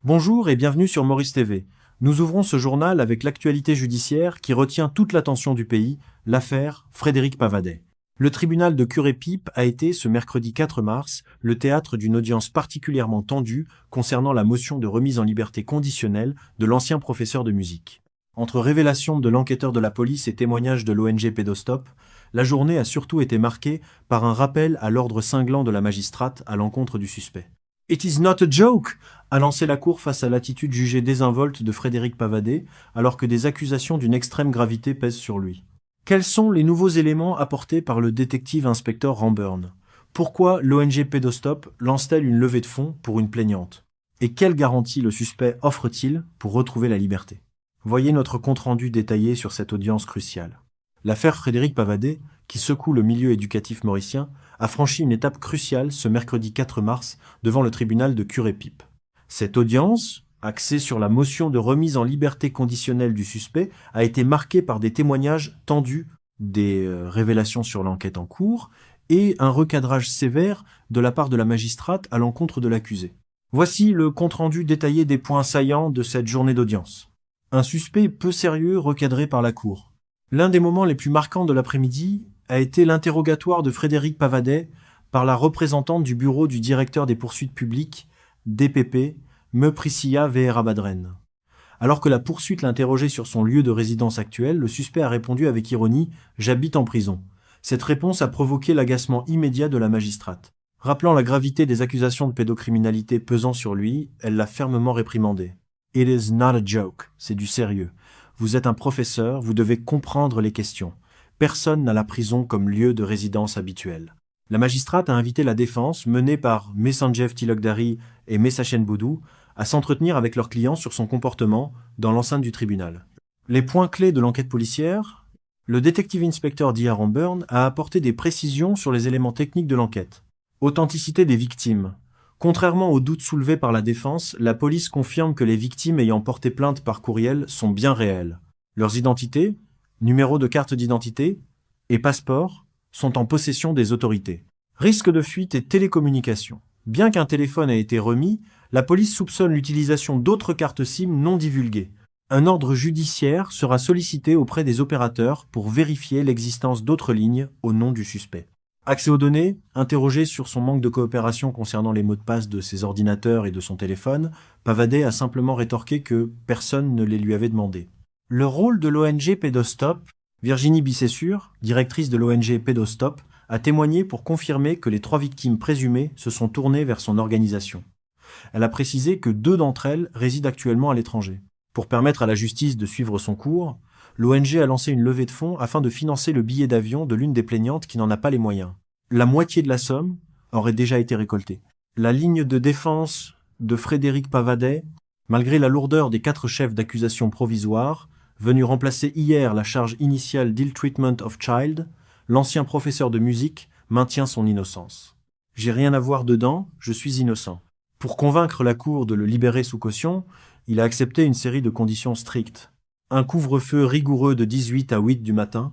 Bonjour et bienvenue sur Maurice TV. Nous ouvrons ce journal avec l'actualité judiciaire qui retient toute l'attention du pays, l'affaire Frédéric Pavadet. Le tribunal de Curepipe a été, ce mercredi 4 mars, le théâtre d'une audience particulièrement tendue concernant la motion de remise en liberté conditionnelle de l'ancien professeur de musique. Entre révélations de l'enquêteur de la police et témoignages de l'ONG Pédostop, la journée a surtout été marquée par un rappel à l'ordre cinglant de la magistrate à l'encontre du suspect. « It is not a joke !» a lancé la Cour face à l'attitude jugée désinvolte de Frédéric Pavadet, alors que des accusations d'une extrême gravité pèsent sur lui. Quels sont les nouveaux éléments apportés par le détective-inspecteur Ramburn? Pourquoi l'ONG Pédostop lance-t-elle une levée de fonds pour une plaignante? Et quelles garanties le suspect offre-t-il pour retrouver la liberté? Voyez notre compte-rendu détaillé sur cette audience cruciale. L'affaire Frédéric Pavadet, qui secoue le milieu éducatif mauricien, a franchi une étape cruciale ce mercredi 4 mars devant le tribunal de Curepipe. Cette audience, axée sur la motion de remise en liberté conditionnelle du suspect, a été marquée par des témoignages tendus, des révélations sur l'enquête en cours et un recadrage sévère de la part de la magistrate à l'encontre de l'accusé. Voici le compte-rendu détaillé des points saillants de cette journée d'audience. Un suspect peu sérieux recadré par la Cour. L'un des moments les plus marquants de l'après-midi a été l'interrogatoire de Frédéric Pavadet par la représentante du bureau du directeur des poursuites publiques, DPP, Me Priscilla Vieira Badren. Alors que la poursuite l'interrogeait sur son lieu de résidence actuel, le suspect a répondu avec ironie « J'habite en prison ». Cette réponse a provoqué l'agacement immédiat de la magistrate. Rappelant la gravité des accusations de pédocriminalité pesant sur lui, elle l'a fermement réprimandé. « It is not a joke, c'est du sérieux. Vous êtes un professeur, vous devez comprendre les questions. Personne n'a la prison comme lieu de résidence habituel. » La magistrate a invité la défense, menée par Messanjev Tilokdari et Messachen Boudou, à s'entretenir avec leurs clients sur son comportement dans l'enceinte du tribunal. Les points clés de l'enquête policière, le détective-inspecteur D.A. Ramburn a apporté des précisions sur les éléments techniques de l'enquête. Authenticité des victimes. Contrairement aux doutes soulevés par la défense, la police confirme que les victimes ayant porté plainte par courriel sont bien réelles. Leurs identités, numéros de carte d'identité et passeports sont en possession des autorités. Risque de fuite et télécommunication. Bien qu'un téléphone ait été remis, la police soupçonne l'utilisation d'autres cartes SIM non divulguées. Un ordre judiciaire sera sollicité auprès des opérateurs pour vérifier l'existence d'autres lignes au nom du suspect. Accès aux données, interrogé sur son manque de coopération concernant les mots de passe de ses ordinateurs et de son téléphone, Pavadet a simplement rétorqué que personne ne les lui avait demandés. Le rôle de l'ONG Pédostop, Virginie Bissessure, directrice de l'ONG Pédostop, a témoigné pour confirmer que les 3 victimes présumées se sont tournées vers son organisation. Elle a précisé que 2 d'entre elles résident actuellement à l'étranger. Pour permettre à la justice de suivre son cours, l'ONG a lancé une levée de fonds afin de financer le billet d'avion de l'une des plaignantes qui n'en a pas les moyens. La moitié de la somme aurait déjà été récoltée. La ligne de défense de Frédéric Pavadet, malgré la lourdeur des 4 chefs d'accusation provisoires, venus remplacer hier la charge initiale d'Ill Treatment of Child, l'ancien professeur de musique maintient son innocence. « J'ai rien à voir dedans, je suis innocent ». Pour convaincre la Cour de le libérer sous caution, il a accepté une série de conditions strictes. Un couvre-feu rigoureux de 18 à 8 du matin,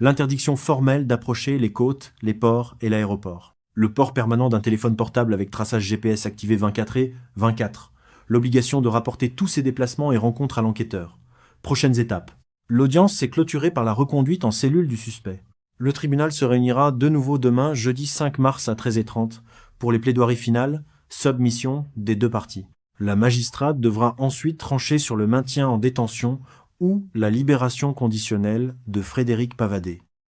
l'interdiction formelle d'approcher les côtes, les ports et l'aéroport. Le port permanent d'un téléphone portable avec traçage GPS activé 24 l'obligation de rapporter tous ses déplacements et rencontres à l'enquêteur. Prochaines étapes. L'audience s'est clôturée par la reconduite en cellule du suspect. Le tribunal se réunira de nouveau demain, jeudi 5 mars à 13h30, pour les plaidoiries finales, submission des 2 parties. La magistrate devra ensuite trancher sur le maintien en détention ou la libération conditionnelle de Frédéric Pavadet.